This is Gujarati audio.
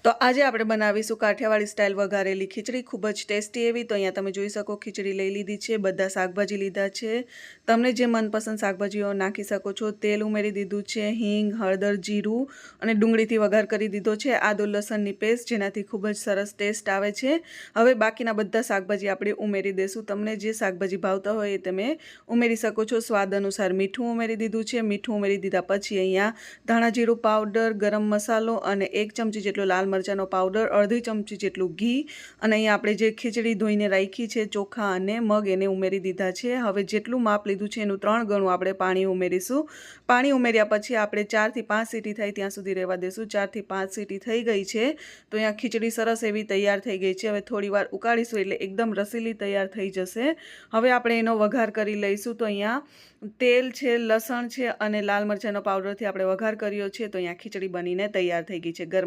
તો આજે આપણે બનાવીશું કાઠિયાવાડી સ્ટાઇલ વઘારેલી ખીચડી, ખૂબ જ ટેસ્ટી એવી। તો અહીંયા તમે જોઈ શકો ખીચડી લઈ લીધી છે, બધા શાકભાજી લીધા છે। તમને જે મનપસંદ શાકભાજીઓ નાખી શકો છો। તેલ ઉમેરી દીધું છે, હિંગ, હળદર, જીરું અને ડુંગળીથી વઘાર કરી દીધો છે। આદુ લસણની પેસ્ટ, જેનાથી ખૂબ જ સરસ ટેસ્ટ આવે છે। હવે બાકીના બધા શાકભાજી આપણે ઉમેરી દઈશું। તમને જે શાકભાજી ભાવતા હોય એ તમે ઉમેરી શકો છો। સ્વાદ અનુસાર મીઠું ઉમેરી દીધું છે। મીઠું ઉમેરી દીધા પછી અહીંયા ધાણા જીરું પાવડર, ગરમ મસાલો અને 1 ચમચી જેટલો લાલ મરચાંનો પાવડર, અડધી ચમચી જેટલું ઘી અને અહીંયા આપણે જે ખીચડી ધોઈને રાખી છે ચોખા અને મગ, એને ઉમેરી દીધા છે। હવે જેટલું માપ લીધું છે એનું 3 ગણું આપણે પાણી ઉમેરીશું। પાણી ઉમેર્યા પછી આપણે 4 થી 5 સીટી થાય ત્યાં સુધી રહેવા દેશું। 4 થી 5 સીટી થઈ ગઈ છે તો અહીંયા ખીચડી સરસ એવી તૈયાર થઈ ગઈ છે। હવે થોડી વાર ઉકાળીશું એટલે એકદમ રસીલી તૈયાર થઈ જશે। હવે આપણે એનો વઘાર કરી લઈશું। તો અહીંયા તેલ છે, લસણ છે અને લાલ મરચાંનો પાવડરથી આપણે વઘાર કર્યો છે। તો અહીંયા ખીચડી બનીને તૈયાર થઈ ગઈ છે।